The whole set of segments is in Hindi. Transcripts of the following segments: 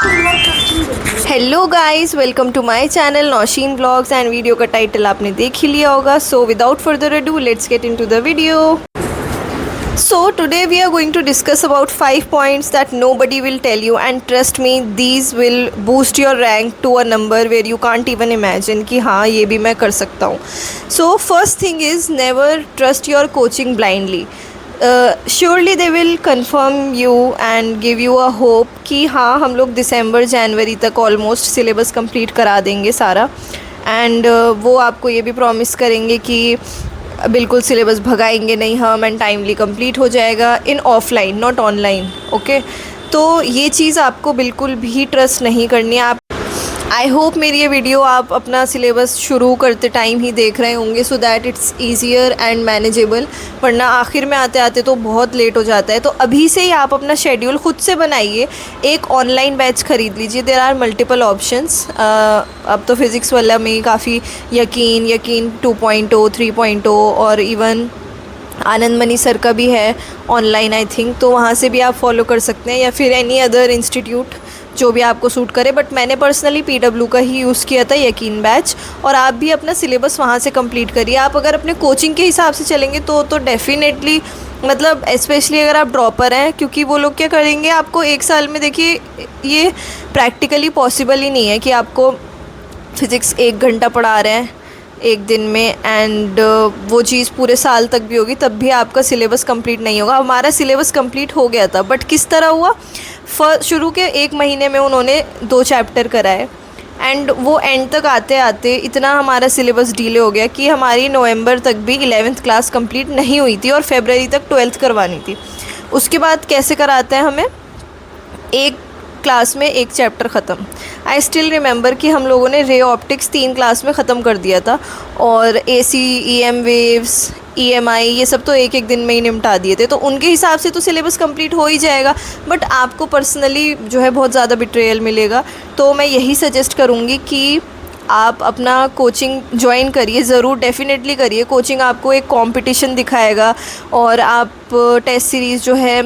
Hello guys, welcome to my channel Nausheen vlogs and video का टाइटल आपने देख ही लिया होगा. So without further ado let's get into the video. So today we are going to discuss about 5 points that nobody will tell you, and trust me, these will boost your rank to a number where you can't even imagine कि हाँ ये भी मैं कर सकता हूँ. So first thing is, never trust your coaching blindly. Surely they will confirm you and give you a hope कि हाँ हम लोग दिसंबर जनवरी तक ऑलमोस्ट सिलेबस कंप्लीट करा देंगे सारा. एंड वो आपको ये भी प्रॉमिस करेंगे कि बिल्कुल सिलेबस भगाएंगे नहीं हम, एंड टाइमली कंप्लीट हो जाएगा in offline not online. Okay, तो ये चीज़ आपको बिल्कुल भी ट्रस्ट नहीं करनी है. आप आई होप मेरी ये वीडियो आप अपना सिलेबस शुरू करते टाइम ही देख रहे होंगे so that it's easier and manageable, वरना आखिर में आते आते तो बहुत लेट हो जाता है. तो अभी से ही आप अपना शेड्यूल खुद से बनाइए. एक ऑनलाइन बैच ख़रीद लीजिए. There are multiple options. अब तो फिज़िक्स वाला में काफ़ी यकीन 2.0 3.0 और इवन आनंद मनी सर का भी है ऑनलाइन आई थिंक, तो वहाँ से भी आप फॉलो कर सकते हैं, या फिर एनी अदर इंस्टीट्यूट जो भी आपको सूट करे. बट मैंने पर्सनली PW का ही यूज़ किया था, यकीन बैच. और आप भी अपना सिलेबस वहाँ से कंप्लीट करिए. आप अगर अपने कोचिंग के हिसाब से चलेंगे तो डेफिनेटली, मतलब स्पेशली अगर आप ड्रॉपर हैं, क्योंकि वो लोग क्या करेंगे आपको एक साल में, देखिए ये प्रैक्टिकली पॉसिबल ही नहीं है कि आपको फ़िज़िक्स 1 घंटा पढ़ा रहे हैं एक दिन में, एंड वो चीज़ पूरे साल तक भी होगी तब भी आपका सिलेबस कंप्लीट नहीं होगा. हमारा सिलेबस कंप्लीट हो गया था, बट किस तरह हुआ, शुरू के 1 महीने में उन्होंने 2 चैप्टर कराए, एंड वो एंड तक आते आते इतना हमारा सिलेबस डिले हो गया कि हमारी नवंबर तक भी 11th क्लास कंप्लीट नहीं हुई थी और फरवरी तक 12th करवानी थी. उसके बाद कैसे कराते हैं हमें, एक क्लास में 1 चैप्टर ख़त्म. आई स्टिल रिमेंबर कि हम लोगों ने रे ऑप्टिक्स 3 क्लास में ख़त्म कर दिया था, और AC EM वेव्स EMI ये सब तो एक दिन में ही निपटा दिए थे. तो उनके हिसाब से तो सिलेबस कंप्लीट हो ही जाएगा, बट आपको पर्सनली जो है बहुत ज़्यादा बिट्रेयल मिलेगा. तो मैं यही सजेस्ट करूँगी कि आप अपना कोचिंग ज्वाइन करिए, ज़रूर डेफिनेटली करिए. कोचिंग आपको एक कंपटीशन दिखाएगा, और आप टेस्ट सीरीज़ जो है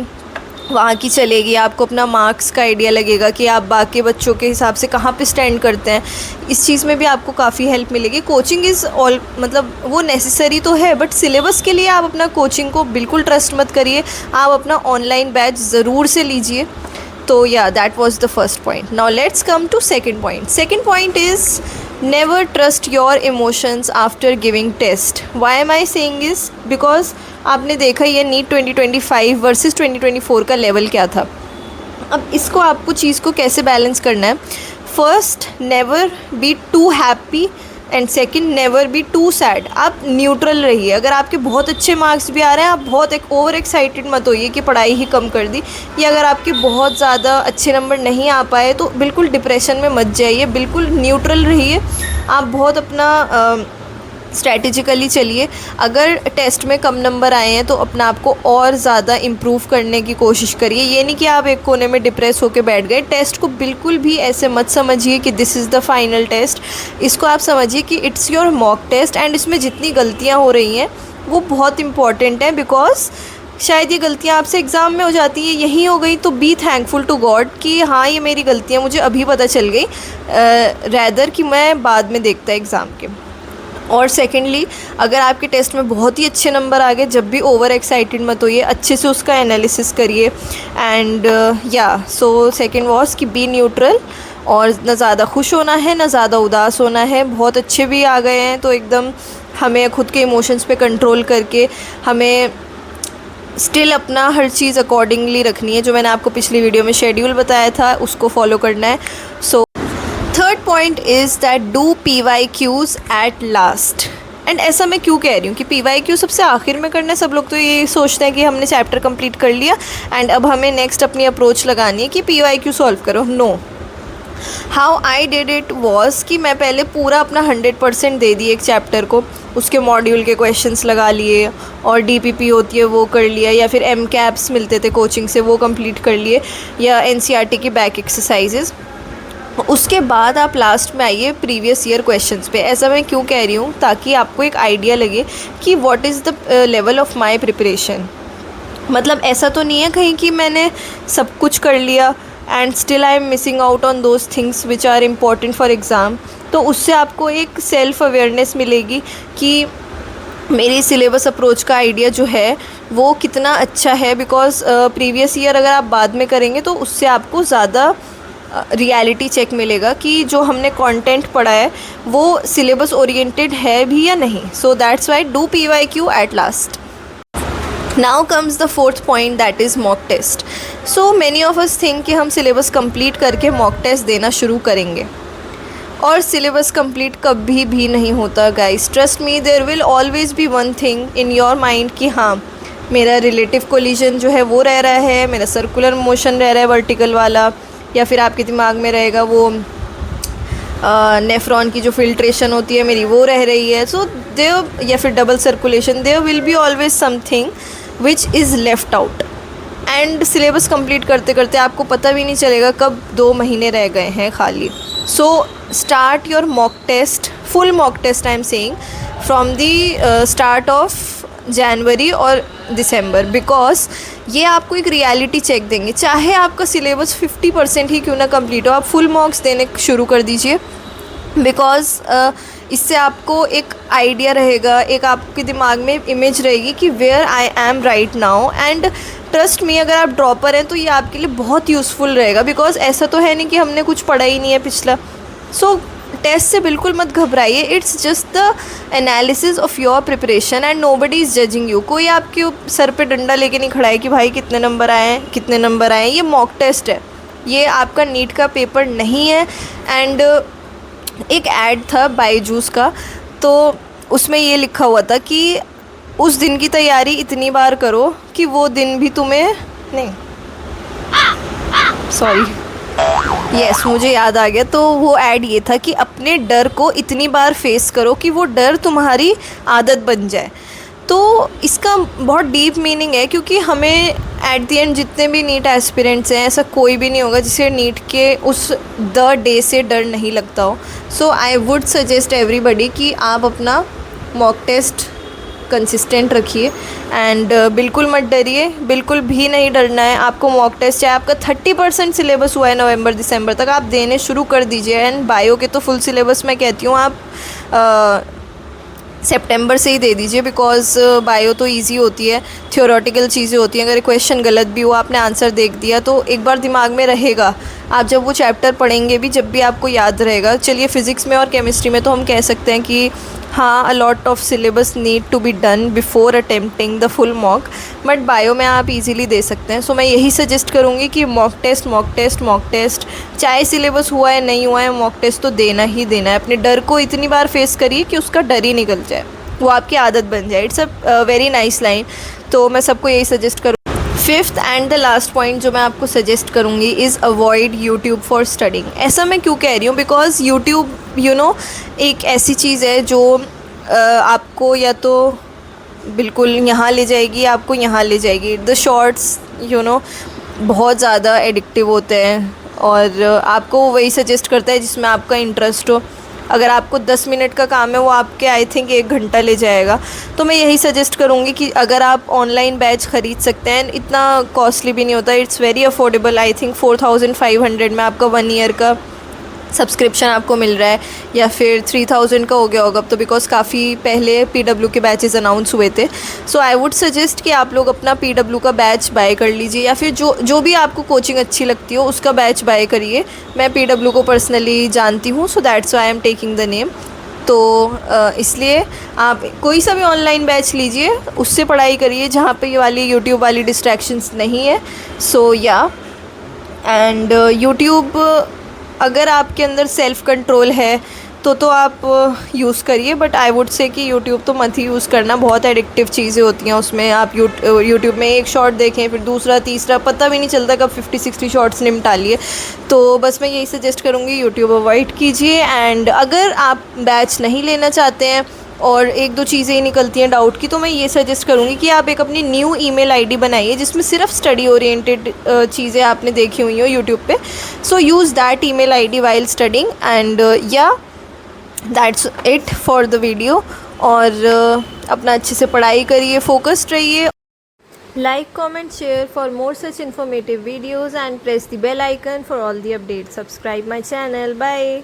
वहाँ की चलेगी. आपको अपना मार्क्स का आइडिया लगेगा कि आप बाकी बच्चों के हिसाब से कहाँ पे स्टैंड करते हैं. इस चीज़ में भी आपको काफ़ी हेल्प मिलेगी. कोचिंग इज़ ऑल, मतलब वो नेसेसरी तो है, बट सिलेबस के लिए आप अपना कोचिंग को बिल्कुल ट्रस्ट मत करिए. आप अपना ऑनलाइन बैच ज़रूर से लीजिए. तो या that was the first point. Now let's come to second point. Second point is never trust your emotions after giving test. Why am I saying is because आपने देखा ये नीट 2025 वर्सेस 2024 का लेवल क्या था. अब इसको आपको चीज़ को कैसे बैलेंस करना है. First, never be too happy, and second, never be too sad. आप न्यूट्रल रहिए. अगर आपके बहुत अच्छे मार्क्स भी आ रहे हैं, आप बहुत ओवर एक्साइटेड मत होइए कि पढ़ाई ही कम कर दी, या अगर आपके बहुत ज़्यादा अच्छे नंबर नहीं आ पाए तो बिल्कुल डिप्रेशन में मत जाइए. बिल्कुल न्यूट्रल रहिए. आप बहुत अपना स्ट्रैटेजिकली चलिए. अगर टेस्ट में कम नंबर आए हैं तो अपना आपको और ज़्यादा इम्प्रूव करने की कोशिश करिए. ये नहीं कि आप एक कोने में डिप्रेस होकर बैठ गए. टेस्ट को बिल्कुल भी ऐसे मत समझिए कि this is the final test. इसको आप समझिए कि it's your mock test, and इसमें जितनी गलतियाँ हो रही हैं वो बहुत इंपॉर्टेंट हैं, बिकॉज शायद ये गलतियाँ आपसे एग्ज़ाम में हो जाती हैं, यही हो गई तो बी थैंकफुल टू गॉड कि हाँ ये मेरी गलतियाँ मुझे अभी पता चल गई, रैदर कि मैं बाद में देखता एग्ज़ाम के. और सेकेंडली, अगर आपके टेस्ट में बहुत ही अच्छे नंबर आ गए, जब भी ओवर एक्साइटेड मत होइए, अच्छे से उसका एनालिसिस करिए. एंड या सो सेकेंड वॉज कि बी न्यूट्रल, और ना ज़्यादा खुश होना है ना ज़्यादा उदास होना है. बहुत अच्छे भी आ गए हैं तो एकदम हमें खुद के इमोशंस पे कंट्रोल करके हमें स्टिल अपना हर चीज़ अकॉर्डिंगली रखनी है. जो मैंने आपको पिछली वीडियो में शेड्यूल बताया था उसको फॉलो करना है. So third point is that do PYQs at last. And ऐसा मैं क्यों कह रही हूँ कि PYQ सबसे आखिर में करना है. सब लोग तो ये सोचते हैं कि हमने चैप्टर कंप्लीट कर लिया एंड अब हमें नेक्स्ट अपनी अप्रोच लगानी है कि PYQ सॉल्व करो. No, how I did it was कि मैं पहले पूरा अपना 100% दे दिए एक चैप्टर को. उसके मॉड्यूल के क्वेश्चंस लगा लिए, और DPP होती है वो कर लिया, या फिर MCAPs मिलते थे कोचिंग से वो कंप्लीट कर लिए, या NCERT की बैक एक्सरसाइजेज़. उसके बाद आप लास्ट में आइए प्रीवियस ईयर क्वेश्चंस पे. ऐसा मैं क्यों कह रही हूँ, ताकि आपको एक आइडिया लगे कि what is the level of my preparation. मतलब ऐसा तो नहीं है कहीं कि मैंने सब कुछ कर लिया and still I am missing out on those things which are important for exam, तो उससे आपको एक सेल्फ़ अवेयरनेस मिलेगी कि मेरी सिलेबस अप्रोच का आइडिया जो है वो कितना अच्छा है। बिकॉज़ प्रीवियस ईयर अगर आप बाद में करेंगे तो उससे आपको ज़्यादा रियलिटी चेक मिलेगा कि जो हमने कंटेंट पढ़ा है वो सिलेबस ओरिएंटेड है भी या नहीं। So that's why do PYQ at last. Now comes the fourth point, that is mock test. So many of us think कि हम सिलेबस कंप्लीट करके मॉक टेस्ट देना शुरू करेंगे, और सिलेबस कंप्लीट कभी भी नहीं होता guys. Trust me, there will always be one thing in your mind कि हाँ मेरा रिलेटिव कोलिजन जो है वो रह रहा है, मेरा सर्कुलर मोशन रह रहा है वर्टिकल वाला, या फिर आपके दिमाग में रहेगा वो नेफ्रॉन की जो फिल्ट्रेशन होती है मेरी वो रह रही है। सो देयर, या फिर double circulation, there will be always something which is left out. And syllabus complete करते करते आपको पता भी नहीं चलेगा कब 2 महीने रह गए हैं खाली। So start your mock test, full mock test I am saying, from the start of January और दिसंबर, बिकॉज ये आपको एक रियलिटी चेक देंगे। चाहे आपका सिलेबस 50% ही क्यों ना कंप्लीट हो, आप फुल मार्क्स देने शुरू कर दीजिए। बिकॉज इससे आपको एक आइडिया रहेगा, एक आपके दिमाग में इमेज रहेगी कि where I am right now. And trust me, अगर आप ड्रॉपर हैं तो ये आपके लिए बहुत यूज़फुल रहेगा। बिकॉज ऐसा तो है नहीं कि हमने कुछ पढ़ा ही नहीं है पिछला। सो टेस्ट से बिल्कुल मत घबराइए, it's just the analysis of your preparation and nobody is judging you. कोई आपके सर पे डंडा लेके नहीं खड़ा है कि भाई कितने नंबर आए हैं, कितने नंबर आए हैं। ये मॉक टेस्ट है, ये आपका नीट का पेपर नहीं है। एंड एक ऐड था बायजूस का, तो उसमें ये लिखा हुआ था कि उस दिन की तैयारी इतनी बार करो कि वो दिन भी तुम्हें नहीं, सॉरी, यस मुझे याद आ गया। तो वो ऐड ये था कि अपने डर को इतनी बार फेस करो कि वो डर तुम्हारी आदत बन जाए। तो इसका बहुत डीप मीनिंग है, क्योंकि हमें एट द एंड जितने भी नीट एस्पिरेंट्स हैं, ऐसा कोई भी नहीं होगा जिसे नीट के उस द डे से डर नहीं लगता हो। सो आई वुड सजेस्ट एवरीबडी कि आप अपना मॉक टेस्ट कंसिस्टेंट रखिए एंड बिल्कुल मत डरिए, बिल्कुल भी नहीं डरना है आपको। मॉक टेस्ट चाहे आपका 30% सिलेबस हुआ है नवंबर दिसंबर तक, आप देने शुरू कर दीजिए। एंड बायो के तो फुल सिलेबस मैं कहती हूँ आप सितंबर से ही दे दीजिए, बिकॉज बायो तो इजी होती है, थियोरेटिकल चीज़ें होती हैं। अगर क्वेश्चन गलत भी हुआ, आपने आंसर देख दिया तो एक बार दिमाग में रहेगा। आप जब वो चैप्टर पढ़ेंगे भी, जब भी आपको याद रहेगा। चलिए फिज़िक्स में और केमिस्ट्री में तो हम कह सकते हैं कि हाँ, a lot of syllabus need to be done before attempting the full mock, but bio में आप इजीली दे सकते हैं। सो मैं यही सजेस्ट करूँगी कि mock test mock test mock test, चाहे सिलेबस हुआ है नहीं हुआ है, मॉक टेस्ट तो देना ही देना है। अपने डर को इतनी बार फेस करिए कि उसका डर ही निकल जाए, वो आपकी आदत बन जाए। It's a very nice line, तो मैं सबको यही सजेस्ट करूँ। Fifth and the last point जो मैं आपको सजेस्ट करूँगी is avoid YouTube for studying. ऐसा मैं क्यों कह रही हूँ, बिकॉज यूट्यूब एक ऐसी चीज़ है जो आपको या तो बिल्कुल यहाँ ले जाएगी, आपको यहाँ ले जाएगी। द शॉर्ट्स बहुत ज़्यादा एडिक्टिव होते हैं, और आपको वही सजेस्ट करता है जिसमें आपका इंटरेस्ट हो। अगर आपको 10 मिनट का काम है, वो आपके आई थिंक 1 घंटा ले जाएगा। तो मैं यही सजेस्ट करूँगी कि अगर आप ऑनलाइन बैच ख़रीद सकते हैं, इतना कॉस्टली भी नहीं होता, it's very affordable. I think 4500 में आपका 1 ईयर का सब्सक्रिप्शन आपको मिल रहा है, या फिर 3000 का हो गया होगा अब तो, बिकॉज़ काफ़ी पहले PW के बैचेस अनाउंस हुए थे। सो आई वुड सजेस्ट कि आप लोग अपना PW का बैच बाय कर लीजिए, या फिर जो भी आपको कोचिंग अच्छी लगती हो उसका बैच बाय करिए। मैं PW को पर्सनली जानती हूँ, so that's why I am taking the name. तो इसलिए आप कोई सा भी ऑनलाइन बैच लीजिए, उससे पढ़ाई करिए जहाँ पे ये वाली यूट्यूब वाली डिस्ट्रैक्शंस नहीं है। सो या एंड यूट्यूब, अगर आपके अंदर सेल्फ़ कंट्रोल है तो आप यूज़ करिए, बट आई वुड से कि यूट्यूब तो मत ही यूज़ करना। बहुत एडिक्टिव चीज़ें होती हैं उसमें। आप यूट्यूब में एक शॉर्ट देखें, फिर दूसरा तीसरा, पता भी नहीं चलता कब 50-60 शॉर्ट्स निपटा लिए। तो बस मैं यही सजेस्ट करूँगी, यूट्यूब अवॉइड कीजिए। एंड अगर आप बैच नहीं लेना चाहते हैं और 1-2 चीज़ें ही निकलती हैं डाउट की, तो मैं ये सजेस्ट करूँगी कि आप एक अपनी न्यू ईमेल आईडी बनाइए जिसमें सिर्फ स्टडी ओरिएंटेड चीज़ें आपने देखी हुई हो यूट्यूब पे। So use that email ID while studying and या that's it for the video. और अपना अच्छे से पढ़ाई करिए, फोकस्ड रहिए। Like, comment, share for more such informative videos and press the bell icon for all the updates. Subscribe my channel. Bye.